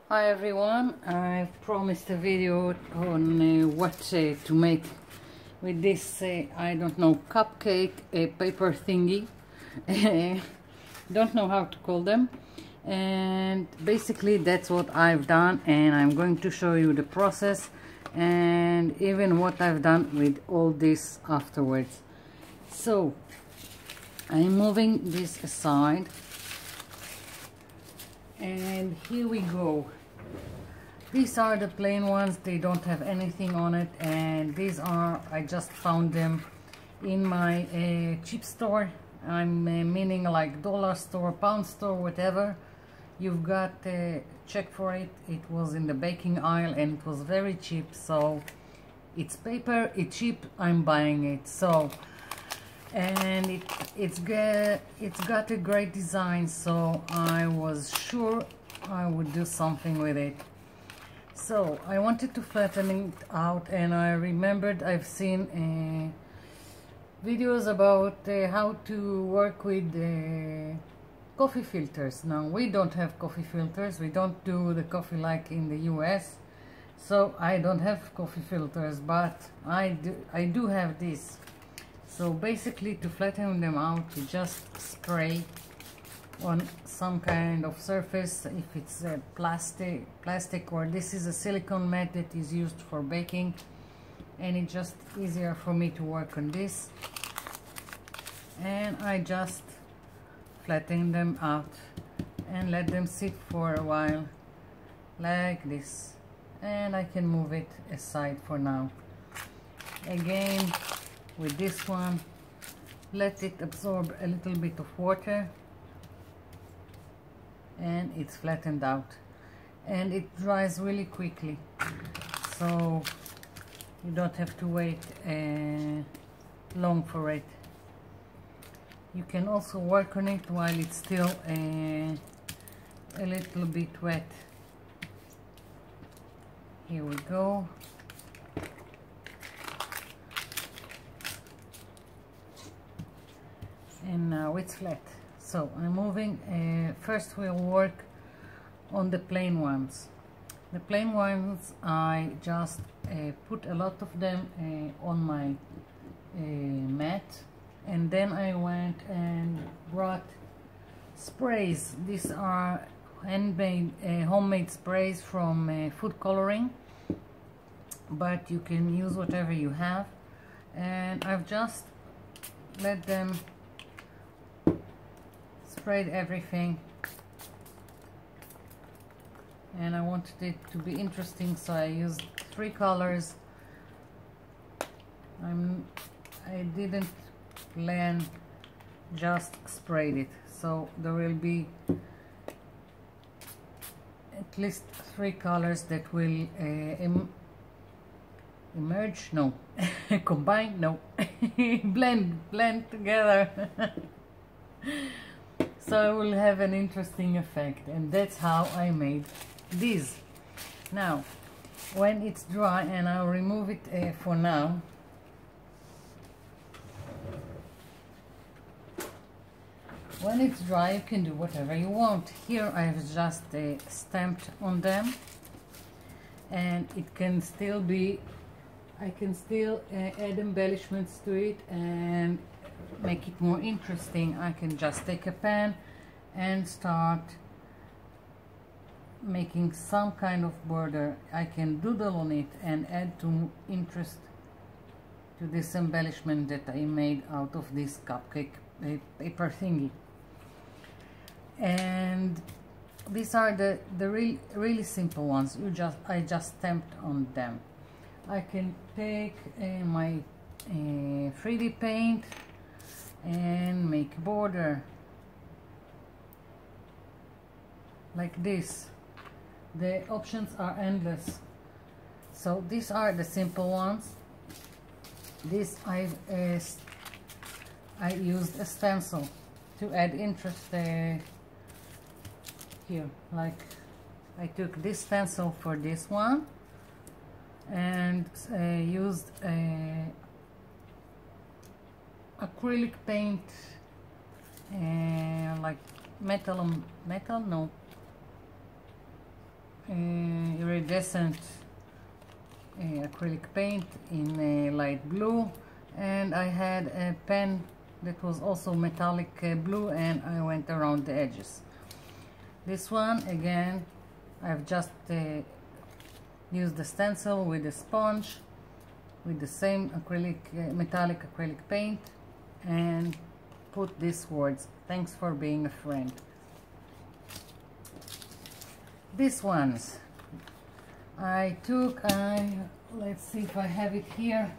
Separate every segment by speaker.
Speaker 1: Hi everyone, I've promised a video on what to make with this, I don't know, cupcake paper thingy. Don't know how to call them. And basically that's what I've done, and I'm going to show you the process and even what I've done with all this afterwards. So I'm moving this aside, and here we go. These are the plain ones, they don't have anything on it, and these are, I just found them in my cheap store. I'm meaning like dollar store, pound store, whatever. You've got to check for it. It was in the baking aisle and it was very cheap, so it's paper, it's cheap, I'm buying it. So, and it's got a great design, so I was sure I would do something with it. So I wanted to flatten it out, and I remembered I've seen videos about how to work with coffee filters. Now we don't have coffee filters, we don't do the coffee like in the US, so I don't have coffee filters, but I do have this. So basically, to flatten them out, you just spray on some kind of surface. If it's a plastic, or this is a silicone mat that is used for baking, and it's just easier for me to work on this. And I just flatten them out and let them sit for a while like this, and I can move it aside for now. Again with this one, let it absorb a little bit of water, and it's flattened out, and it dries really quickly, so you don't have to wait long for it. You can also work on it while it's still a little bit wet. Here we go. And now it's flat. So I'm moving. First we'll work on the plain ones. The plain ones, I just put a lot of them on my mat, and then I went and brought sprays. These are handmade, homemade sprays from food coloring, but you can use whatever you have. And I've just let them sprayed everything, and I wanted it to be interesting, so I used 3 colors. I didn't blend, just sprayed it, so there will be at least 3 colors that will emerge, no, combine, no, blend together. So it will have an interesting effect, and that's how I made these. Now, when it's dry, and I'll remove it for now. When it's dry, you can do whatever you want. Here I've just stamped on them, and it can still be, I can still add embellishments to it and make it more interesting. I can just take a pen and start making some kind of border. I can doodle on it and add to interest to this embellishment that I made out of this cupcake paper thingy. And these are the really simple ones. I just stamped on them. I can take my 3D paint and make a border like this. The options are endless. So these are the simple ones. This I used a stencil to add interest here. Like, I took this stencil for this one and used acrylic paint, like metal, no, iridescent acrylic paint in light blue, and I had a pen that was also metallic blue, and I went around the edges. This one again, I've just used the stencil with a sponge with the same acrylic metallic acrylic paint, and put these words: "Thanks for being a friend." These ones I took, let's see if I have it here.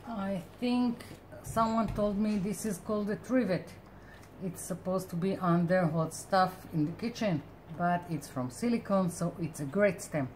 Speaker 1: I think someone told me this is called a trivet. It's supposed to be under hot stuff in the kitchen, but it's from silicone, so it's a great stamp.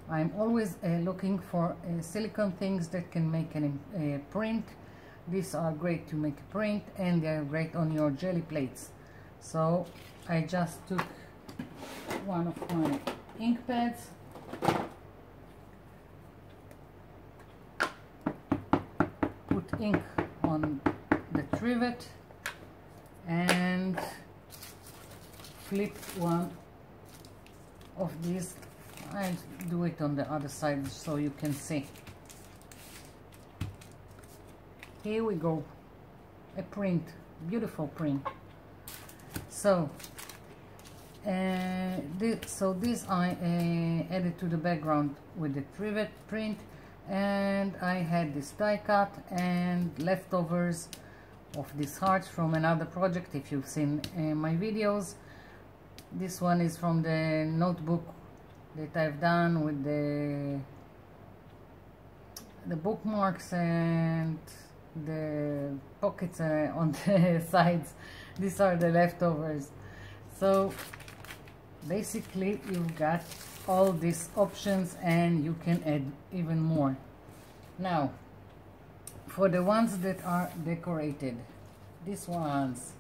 Speaker 1: I'm always looking for silicone things that can make a print. These are great to make a print, and they're great on your jelly plates. So I just took one of my ink pads, put ink on the trivet, and flipped one of these. I do it on the other side so you can see. Here we go, a print, beautiful print. So this I added to the background with the trivet print, and I had this die cut and leftovers of these hearts from another project. If you've seen my videos, this one is from the notebook that I've done with the bookmarks and the pockets on the sides. These are the leftovers. So basically you've got all these options, and you can add even more. Now for the ones that are decorated, these ones,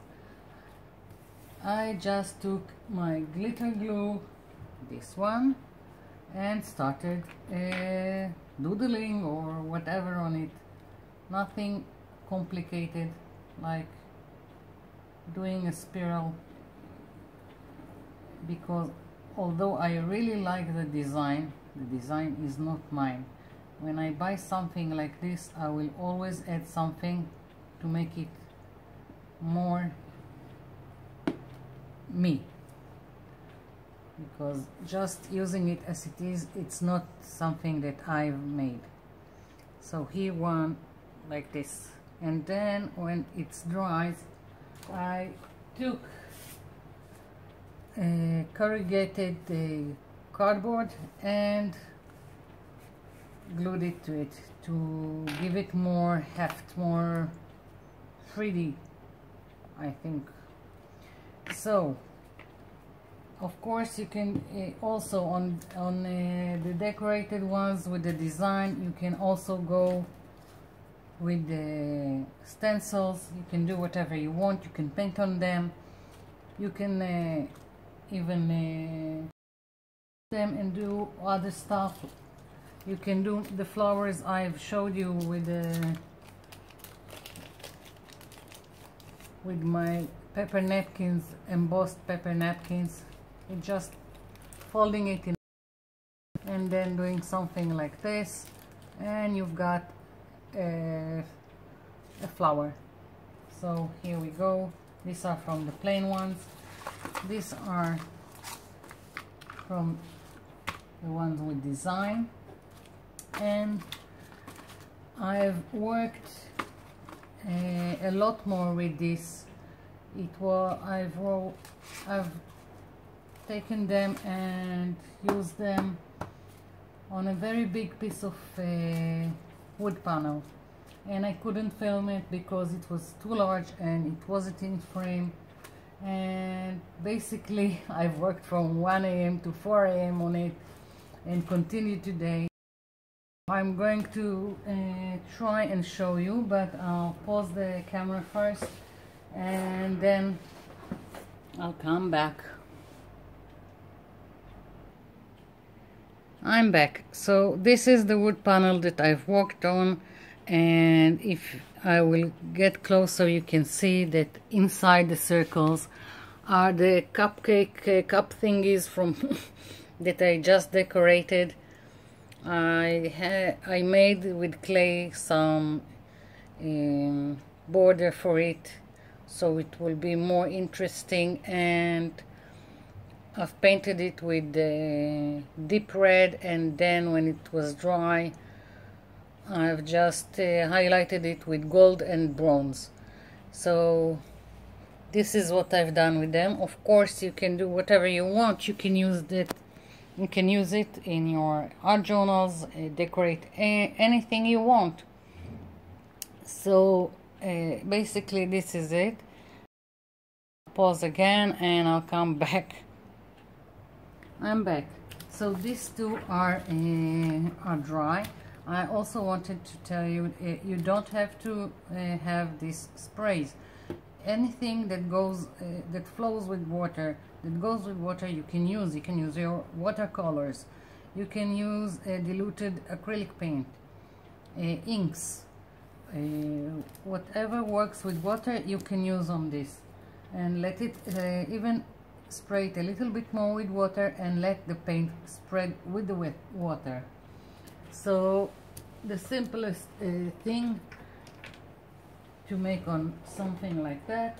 Speaker 1: I just took my glitter glue, this one, and started doodling or whatever on it. Nothing complicated, like doing a spiral, because although I really like the design is not mine. When I buy something like this, I will always add something to make it more me, because just using it as it is, it's not something that I've made. So here one like this, and then when it's dries, I took corrugated cardboard and glued it to it to give it more heft, more 3D, I think. So of course you can also on the decorated ones with the design, you can also go with the stencils. You can do whatever you want. You can paint on them. You can even them and do other stuff. You can do the flowers I've showed you with my paper napkins, embossed paper napkins. It's just folding it in and then doing something like this, and you've got a flower. So here we go. These are from the plain ones. These are from the ones with design, and I've worked a lot more with this. I've taken them and used them on a very big piece of wood panel, and I couldn't film it because it was too large and it wasn't in frame. And basically I've worked from 1 AM to 4 AM on it and continue today. I'm going to try and show you, but I'll pause the camera first and then I'll come back. I'm back. So this is the wood panel that I've worked on, and if I will get closer, you can see that inside the circles are the cupcake cup thingies from that I just decorated. I made with clay some border for it, so it will be more interesting, and I've painted it with deep red, and then when it was dry I've just highlighted it with gold and bronze. So this is what I've done with them. Of course you can do whatever you want. You can use it in your art journals, decorate anything you want. So basically this is it. Pause again and I'll come back. I'm back. So these two are dry. I also wanted to tell you, you don't have to have these sprays. Anything that goes that flows with water, you can use. You can use your watercolors, you can use diluted acrylic paint, inks, whatever works with water you can use on this, and let it even spray it a little bit more with water and let the paint spread with the wet water. So the simplest thing to make on something like that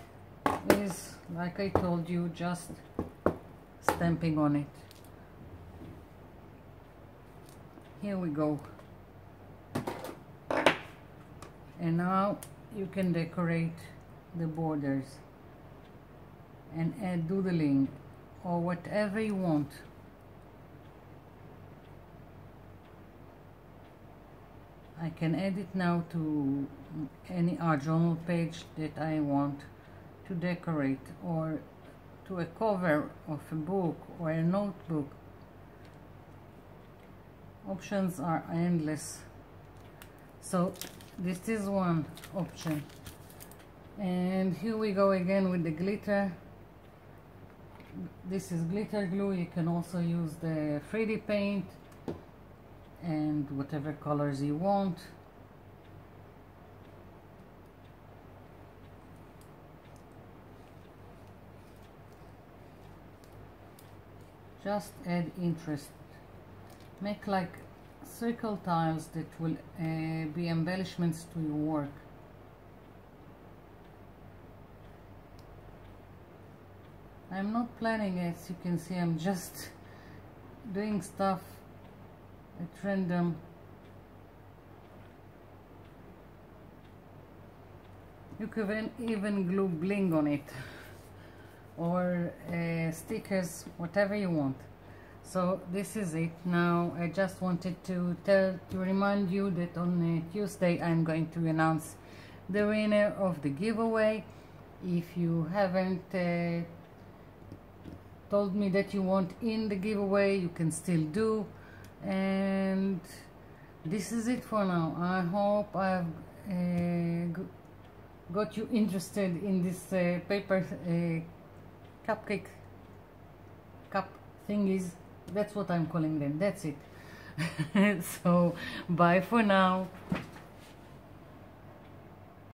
Speaker 1: is, like I told you, just stamping on it. Here we go. And now you can decorate the borders and add doodling or whatever you want. I can add it now to any art journal page that I want to decorate, or to a cover of a book or a notebook. Options are endless. So this is one option. And here we go again with the glitter. This is glitter glue. You can also use the 3D paint and whatever colors you want. Just add interest. Make like circle tiles that will be embellishments to your work. I'm not planning, as you can see. I'm just doing stuff at random. You can even glue bling on it, or stickers, whatever you want. So this is it. Now I just wanted to remind you that on Tuesday I'm going to announce the winner of the giveaway. If you haven't told me that you want in the giveaway, you can still do. And this is it for now. I hope I've got you interested in this paper cupcake cup thingies. That's what I'm calling them. That's it. So bye for now.